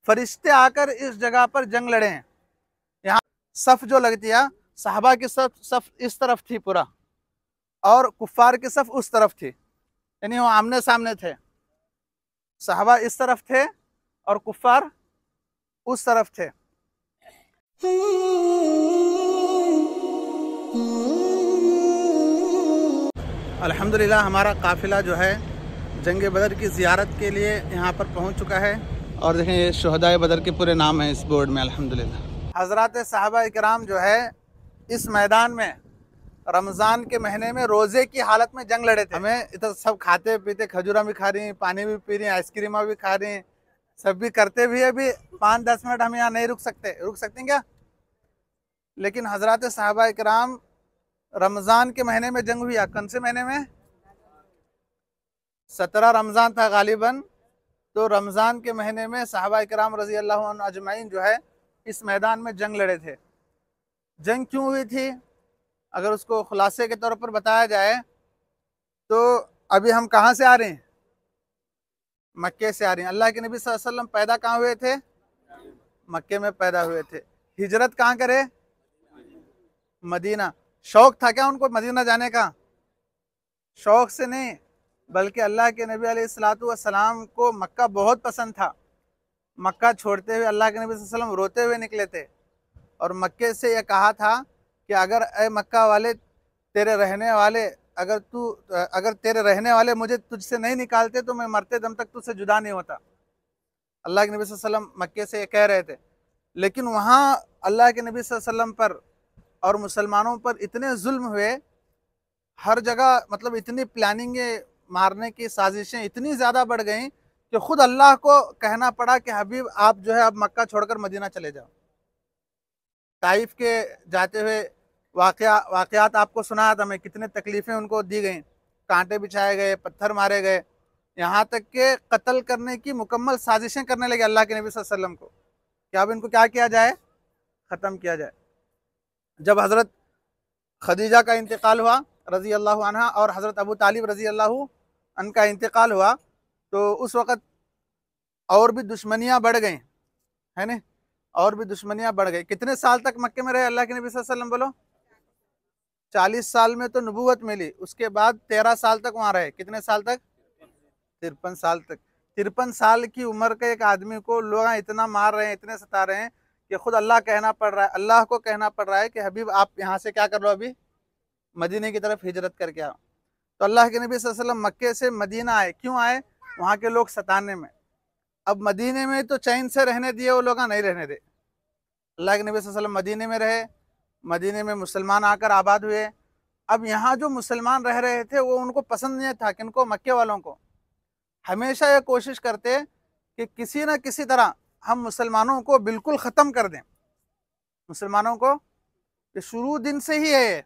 फरिश्ते आकर इस जगह पर जंग लड़े हैं। यहाँ सफ जो लगती है, सहाबा की सफ इस तरफ थी पूरा, और कुफ्फार की सफ उस तरफ थी, यानी वो आमने सामने थे। सहाबा इस तरफ थे और कुफ्फार उस तरफ थे। अल्हम्दुलिल्लाह हमारा काफ़िला जो है जंग बदर की ज़ियारत के लिए यहाँ पर पहुँच चुका है। और देखें ये शुहदाए बदर के पूरे नाम हैं इस बोर्ड में अल्हम्दुलिल्लाह। हज़रात सहाबा इकराम जो है इस मैदान में रमज़ान के महीने में रोज़े की हालत में जंग लड़े थे। हमें इधर सब खाते पीते, खजूरा भी खा रही, पानी भी पी रही, आइसक्रीमा भी खा रही, सब भी करते भी है। अभी 5-10 मिनट हम यहाँ नहीं रुक सकते क्या? लेकिन हज़रात सहाबा इकराम रमज़ान के महीने में जंग हुई। कौन से महीने में? 17 रमज़ान था गालिबन। तो रमज़ान के महीने में सहाबा इकराम रज़ी अल्लाह अन्हुम अजमाइन जो है इस मैदान में जंग लड़े थे। जंग क्यों हुई थी अगर उसको खुलासे के तौर पर बताया जाए तो अभी हम कहाँ से आ रहे हैं? मक्के से आ रहे हैं। अल्लाह के नबी सल्लल्लाहु अलैहि वसल्लम पैदा कहाँ हुए थे? मक्के में पैदा हुए थे। हिजरत कहाँ करे? मदीना। शौक था क्या उनको मदीना जाने का? शौक से नहीं, बल्कि अल्लाह के नबी अलैहिस्सलातु वस्सलाम को मक्का बहुत पसंद था। मक्का छोड़ते हुए अल्लाह के नबी सल्लल्लाहु अलैहि वसल्लम रोते हुए निकले थे और मक्के से ये कहा था कि अगर ए मक्का वाले तेरे रहने वाले मुझे तुझसे नहीं निकालते तो मैं मरते दम तक तुझसे जुदा नहीं होता। अल्लाह के नबी सल्लल्लाहु अलैहि वसल्लम मक्के से ये कह रहे थे। लेकिन वहाँ अल्लाह के नबी सल्लल्लाहु अलैहि वसल्लम पर और मुसलमानों पर इतने जुल्म हुए, हर जगह मतलब इतनी प्लानिंगें, मारने की साजिशें इतनी ज़्यादा बढ़ गई कि खुद अल्लाह को कहना पड़ा कि हबीब आप जो है अब मक्का छोड़कर मदीना चले जाओ। ताइफ के जाते हुए वाक़यात आपको सुनाया था मैं, कितने तकलीफ़ें उनको दी गई, कांटे बिछाए गए, पत्थर मारे गए, यहाँ तक के कत्ल करने की मुकम्मल साजिशें करने लगे अल्लाह के नबी सल्लल्लाहु अलैहि वसल्लम को कि अब इनको क्या किया जाए? ख़त्म किया जाए। जब हज़रत खदीजा का इंतकाल हुआ रज़ी अल्लाह अन्हा और हज़रत अबू तालिब रज़ी अल्लाह अन का इंतकाल हुआ तो उस वक़्त और भी दुश्मनियाँ बढ़ गई, है ना? और भी दुश्मनियाँ बढ़ गई। कितने साल तक मक्के में रहे अल्लाह के नबी सल्लल्लाहु अलैहि वसल्लम बोलो? 40 साल में तो नबूवत मिली, उसके बाद 13 साल तक वहाँ रहे। कितने साल तक? 53 साल तक। 53 साल की उम्र के एक आदमी को लोग इतना मार रहे हैं, इतने सता रहे हैं कि खुद अल्लाह को कहना पड़ रहा है कि हबीब आप यहाँ से क्या कर लो, अभी मदीने की तरफ हिजरत करके आओ। तो अल्लाह के नबी सल्लल्लाहु अलैहि वसल्लम मक्के से मदीना आए। क्यों आए? वहाँ के लोग सताने में। अब मदीने में तो चैन से रहने दिए, वो लोग नहीं रहने दे। अल्लाह के नबी सल्लल्लाहु अलैहि वसल्लम मदीने में रहे, मदीने में मुसलमान आकर आबाद हुए। अब यहाँ जो मुसलमान रह रहे थे वो उनको पसंद नहीं था, किनको? मक्के वालों को। हमेशा ये कोशिश करते कि किसी न किसी तरह हम मुसलमानों को बिल्कुल ख़त्म कर दें। मुसलमानों को, ये शुरू दिन से ही है,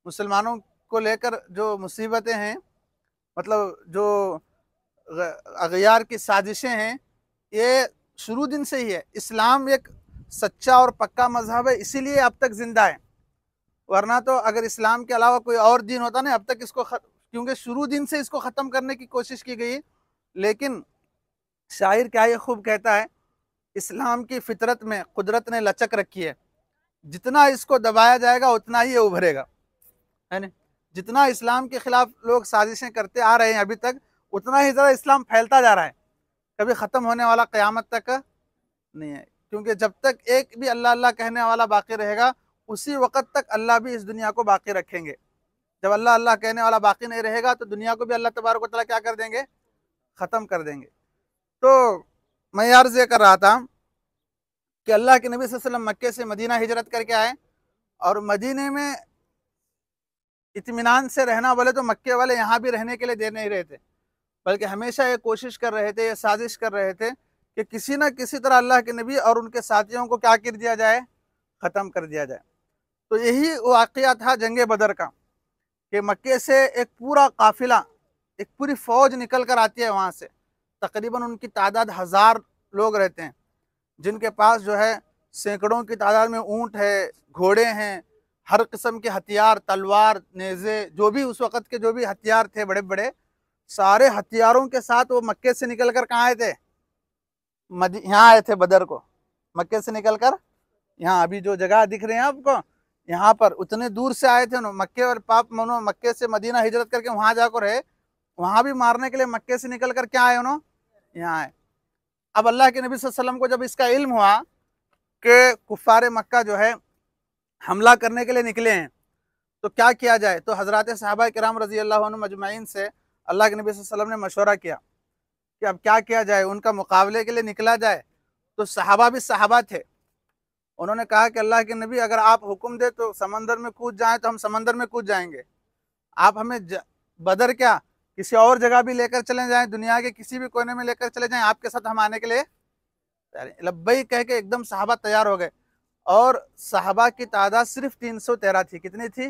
मुसलमानों को लेकर जो मुसीबतें हैं, मतलब जो अगयार की साजिशें हैं, ये शुरू दिन से ही है। इस्लाम एक सच्चा और पक्का मजहब है, इसीलिए अब तक जिंदा है। वरना तो अगर इस्लाम के अलावा कोई और दीन होता ना, अब तक इसको क्योंकि शुरू दिन से इसको ख़त्म करने की कोशिश की गई। लेकिन शायर क्या ये खूब कहता है, इस्लाम की फितरत में कुदरत ने लचक रखी है, जितना इसको दबाया जाएगा उतना ही ये उभरेगा, है ना? जितना इस्लाम के खिलाफ लोग साजिशें करते आ रहे हैं अभी तक, उतना ही ज़्यादा इस्लाम फैलता जा रहा है। कभी ख़त्म होने वाला क़यामत तक नहीं है, क्योंकि जब तक एक भी अल्लाह अल्लाह कहने वाला बाकी रहेगा, उसी वक़्त तक अल्लाह भी इस दुनिया को बाकी रखेंगे। जब अल्लाह अल्लाह कहने वाला बाकी नहीं रहेगा तो दुनिया को भी अल्लाह तबारक व तआला क्या कर देंगे? ख़त्म कर देंगे। तो मैं अर्ज़ ये कर रहा था कि अल्लाह के नबी सल्लल्लाहु अलैहि वसल्लम मक्के से मदीना हिजरत करके आए और मदीने में इत्मीनान से रहना बोले तो मक्के वाले यहाँ भी रहने के लिए दे नहीं रहे थे, बल्कि हमेशा ये कोशिश कर रहे थे, ये साजिश कर रहे थे कि किसी न किसी तरह अल्लाह के नबी और उनके साथियों को क्या कर दिया जाए? ख़त्म कर दिया जाए। तो यही वाक़या था जंग बदर का कि मक्के से एक पूरा काफ़िला, एक पूरी फ़ौज निकल कर आती है वहाँ से। तकरीबन उनकी तादाद 1000 लोग रहते हैं, जिनके पास जो है सैकड़ों की तादाद में ऊँट है, घोड़े हैं, हर किस्म के हथियार, तलवार, नेज़े, जो भी उस वक़्त के जो भी हथियार थे बड़े बड़े, सारे हथियारों के साथ वो मक्के से निकल कर कहाँ आए थे? यहाँ आए थे बदर को, मक्के से निकलकर यहाँ अभी जो जगह दिख रहे हैं आपको, यहाँ पर उतने दूर से आए थे उन्होंने, मक्के और पाप मनो मक्के से मदीना हिजरत करके वहां जाकर रहे, वहां भी मारने के लिए मक्के से निकल कर क्या आए उन्होंने, यहाँ आए। अब अल्लाह के नबी सल्लल्लाहु अलैहि वसल्लम को जब इसका इल्म हुआ कि कुफ्फारे मक्का जो है हमला करने के लिए निकले हैं, तो क्या किया जाए, तो हजरत सहाबा किराम रजी अल्लाह अन्हुम अजमईन से अल्लाह के नबी सल्लल्लाहु अलैहि वसल्लम ने मशवरा किया कि अब क्या किया जाए, उनका मुकाबले के लिए निकला जाए। तो सहाबा भी सहाबा थे, उन्होंने कहा कि अल्लाह के नबी अगर आप हुक्म दे तो समंदर में कूद जाएं तो हम समंदर में कूद जाएंगे, आप हमें बदर क्या किसी और जगह भी लेकर चले जाएं, दुनिया के किसी भी कोने में लेकर चले जाएं, आपके साथ हम आने के लिए लब्बई कह के एकदम सहाबा तैयार हो गए। और सहाबा की तादाद सिर्फ 313 थी। कितनी थी?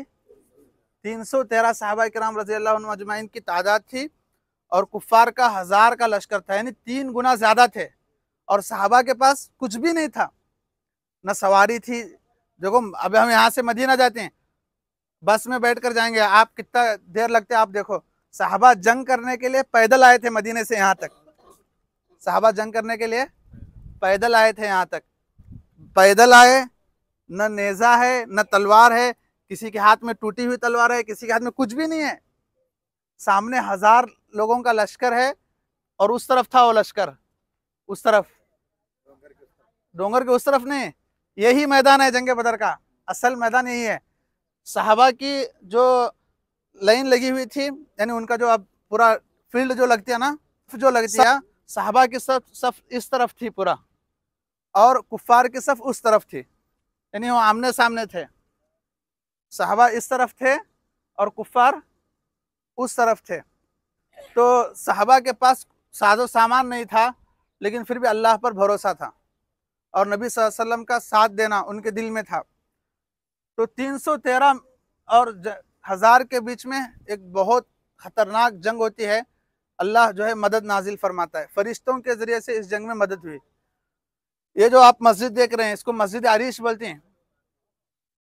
313 सहाबा किराम रज़ी अल्लाह अन्हुम अजमाइन की तादाद थी, और कुफ्फार का 1000 का लश्कर था, यानी 3 गुना ज्यादा थे। और सहाबा के पास कुछ भी नहीं था, न सवारी थी। देखो अब हम यहाँ से मदीना जाते हैं, बस में बैठ कर जाएंगे, आप कितना देर लगते हैं आप देखो। सहाबा जंग करने के लिए पैदल आए थे मदीने से यहाँ तक, सहाबा जंग करने के लिए पैदल आए थे यहाँ तक, पैदल आए, न नेजा है न तलवार है, किसी के हाथ में टूटी हुई तलवार है, किसी के हाथ में कुछ भी नहीं है। सामने 1000 लोगों का लश्कर है, और उस तरफ था वो लश्कर, उस तरफ डोंगर के उस तरफ नहीं, यही मैदान है जंग बदर का, असल मैदान यही है। सहाबा की जो लाइन लगी हुई थी, यानी उनका जो अब पूरा फील्ड जो लगती है ना, जो लगती है, सहाबा की सफ इस तरफ थी पूरा, और कुफ्फार की सफ उस तरफ थी, यानी वो आमने सामने थे। सहाबा इस तरफ थे और कुफ्फार उस तरफ थे। तो सहाबा के पास साजो सामान नहीं था, लेकिन फिर भी अल्लाह पर भरोसा था, और नबी सल्लल्लाहु अलैहि वसल्लम का साथ देना उनके दिल में था। तो 313 और 1000 के बीच में एक बहुत खतरनाक जंग होती है। अल्लाह जो है मदद नाजिल फरमाता है, फरिश्तों के जरिए से इस जंग में मदद हुई। ये जो आप मस्जिद देख रहे हैं, इसको मस्जिद अरीश बोलते हैं।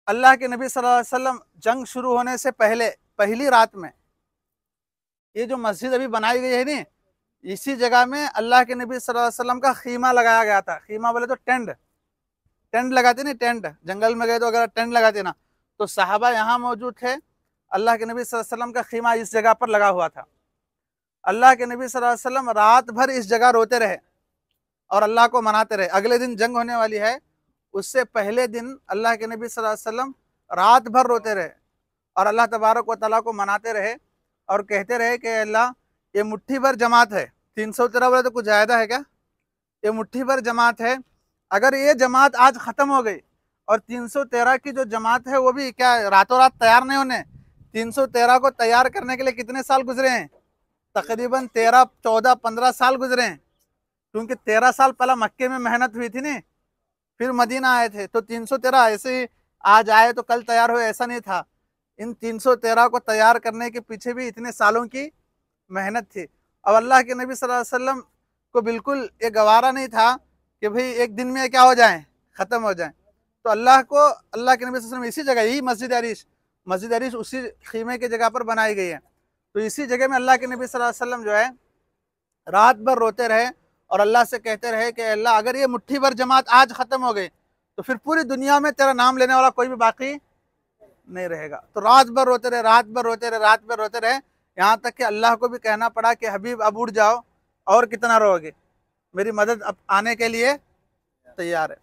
अल्लाह के नबी सल्लल्लाहु अलैहि वसल्लम जंग शुरू होने से पहले पहली रात में, ये जो मस्जिद अभी बनाई गई है नी, इसी जगह में अल्लाह के नबी सल्लल्लाहु अलैहि वसल्लम का खीमा लगाया गया था। खीमा बोले तो टेंट, टेंट लगाते नहीं, टेंट जंगल में गए तो अगर टेंट लगाते ना, तो सहाबा यहाँ मौजूद थे। अल्लाह के नबी सल्लल्लाहु अलैहि वसल्लम का खीमा इस जगह पर लगा हुआ था। अल्लाह के नबी सल्लल्लाहु अलैहि वसल्लम रात भर इस जगह रोते रहे और अल्लाह को मनाते रहे। अगले दिन जंग होने वाली है, उससे पहले दिन अल्लाह के नबी सल्लल्लाहु अलैहि वसल्लम रात भर रोते रहे और अल्लाह तबारक व तआला को मनाते रहे और कहते रहे कि अल्लाह ये मुट्ठी भर जमात है, 313 बोले तो कुछ ज़्यादा है क्या, ये मुट्ठी भर जमात है, अगर ये जमात आज ख़त्म हो गई, और 313 की जो जमात है वो भी क्या रातों रात तैयार नहीं होने, 313 को तैयार करने के लिए कितने साल गुजरे हैं, तकरीबन 13, 14, 15 साल गुजरे हैं, क्योंकि 13 साल पहला मक्के में मेहनत हुई थी नहीं, फिर मदीना आए थे। तो 313 ऐसे ही आज आए तो कल तैयार हुए, ऐसा नहीं था। इन 313 को तैयार करने के पीछे भी इतने सालों की मेहनत थी। अब अल्लाह के नबी सल्लल्लाहु अलैहि वसल्लम को बिल्कुल ये गवारा नहीं था कि भाई एक दिन में क्या हो जाए, ख़त्म हो जाए। तो अल्लाह को, अल्लाह के नबी सल्लल्लाहु अलैहि वसल्लम इसी जगह, यही मस्जिद अरीश उसी खीमे की जगह पर बनाई गई है। तो इसी जगह में अल्लाह के नबी सल्लल्लाहु अलैहि वसल्लम जो है रात भर रोते रहे और अल्लाह से कहते रहे कि अल्लाह अगर ये मुट्ठी भर जमात आज ख़त्म हो गई तो फिर पूरी दुनिया में तेरा नाम लेने वाला कोई भी बाकी नहीं रहेगा। तो रात भर रोते रहे, रात भर रोते रहे, रात भर रोते रहे, यहाँ तक कि अल्लाह को भी कहना पड़ा कि हबीब अब उठ जाओ, और कितना रोगे, मेरी मदद अब आने के लिए तैयार है।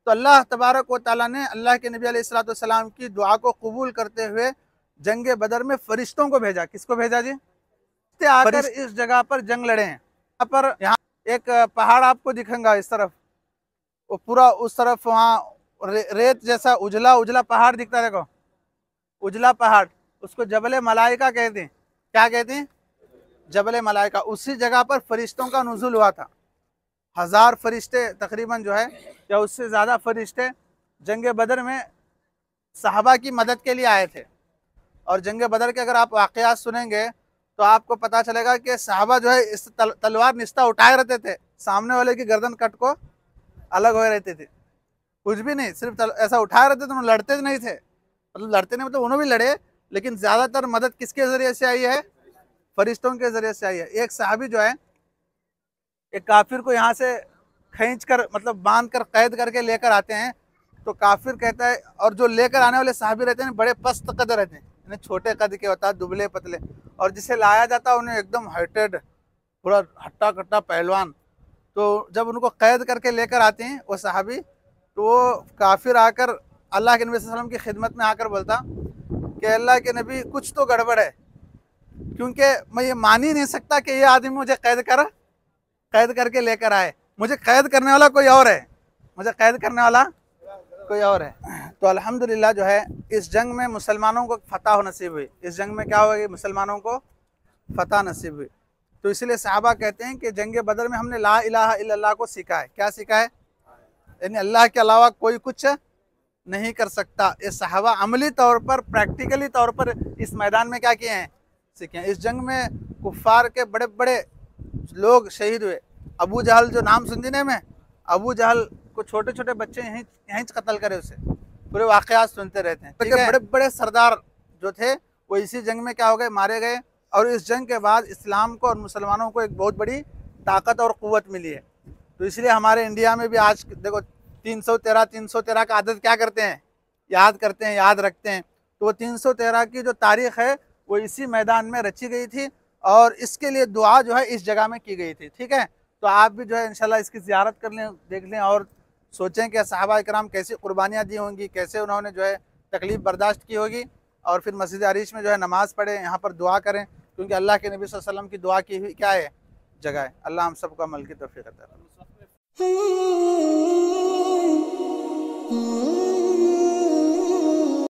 तो अल्लाह तबारक व तआला ने अल्लाह के नबी अलैहिस्सलातु वस्सलाम की दुआ को कबूल करते हुए जंग बदर में फरिश्तों को भेजा। किसको भेजा जी? आकर इस जगह पर जंग लड़े हैं। यहाँ पर, यहाँ एक पहाड़ आपको दिखेगा इस तरफ, वो पूरा उस तरफ वहाँ रेत जैसा उजला उजला पहाड़ दिखता है, देखो उजला पहाड़, उसको जबल मलाइका कहते हैं। क्या कहते हैं? जबल मलाइका। उसी जगह पर फरिश्तों का नुज़ुल हुआ था। 1000 फरिश्ते तकरीबन जो है, या उससे ज़्यादा फरिश्ते जंग बदर में सहाबा की मदद के लिए आए थे। और जंग बदर के अगर आप वाक़यात सुनेंगे तो आपको पता चलेगा कि सहाबा जो है इस तलवार निस्ता उठाए रहते थे, सामने वाले की गर्दन कट को अलग हो रहते थे, कुछ भी नहीं, सिर्फ ऐसा उठाए रहते थे, उन्होंने लड़ते नहीं थे। मतलब लड़ते नहीं मतलब उन्होंने भी लड़े, लेकिन ज़्यादातर मदद किसके ज़रिए से आई है? फरिश्तों के ज़रिए से आई है। एक सहाबी जो है एक काफिर को यहाँ से खींच कर मतलब बांध कर कैद करके लेकर आते हैं, तो काफिर कहता है, और जो लेकर आने वाले साहबी रहते हैं बड़े पस्त कद रहते हैं, यानी छोटे कद के होता है, दुबले पतले, और जिसे लाया जाता है उन्हें एकदम हाइटेड, पूरा हट्टा कट्टा पहलवान। तो जब उनको कैद करके लेकर आते हैं वो साहबी, तो वो काफिर आकर अल्लाह के नबी सल्लल्लाहु अलैहि वसल्लम की खिदमत में आकर बोलता कि अल्लाह के नबी कुछ तो गड़बड़ है, क्योंकि मैं ये मान ही नहीं सकता कि ये आदमी मुझे कैद करके लेकर आए, मुझे कैद करने वाला कोई और है, मुझे कैद करने वाला कोई और है। तो अल्हम्दुलिल्लाह जो है इस जंग में मुसलमानों को फतह नसीब हुई, इस जंग में क्या हुआ, मुसलमानों को फतह नसीब हुई। तो इसलिए सहाबा कहते हैं कि जंग बदर में हमने ला इलाहा इल्लल्लाह को सीखा है। क्या सीखा है? यानी अल्लाह के अलावा कोई कुछ नहीं कर सकता। ये सहाबा अमली तौर पर, प्रैक्टिकली तौर पर इस मैदान में क्या किए हैं, सीखे हैं। इस जंग में कुफ्फार के बड़े बड़े लोग शहीद हुए। अबू जहल, जो नाम सुनने में, अबू जहल को छोटे छोटे बच्चे यहीं कत्ल करे, उसे पूरे वाक़यात सुनते रहते हैं। तो बड़े बड़े सरदार जो थे वो इसी जंग में क्या हो गए, मारे गए। और इस जंग के बाद इस्लाम को और मुसलमानों को एक बहुत बड़ी ताकत और क़ुव्वत मिली है। तो इसलिए हमारे इंडिया में भी आज देखो 313 का आदत क्या करते हैं, याद करते हैं, याद रखते हैं। तो वो 313 की जो तारीख़ है वो इसी मैदान में रची गई थी, और इसके लिए दुआ जो है इस जगह में की गई थी। ठीक है, तो आप भी जो है इंशाल्लाह इसकी ज़ियारत कर लें, देख लें, और सोचें कि सहाबा इकराम कैसी कुर्बानियाँ दी होंगी, कैसे उन्होंने जो है तकलीफ़ बर्दाश्त की होगी। और फिर मस्जिद अरीश में जो है नमाज़ पढ़ें, यहाँ पर दुआ करें, क्योंकि अल्लाह के नबी सल्लल्लाहु अलैहि वसल्लम की दुआ की हुई क्या है, जगह है। अल्लाह हम सबको अमल की तौफीक अता फरमाए।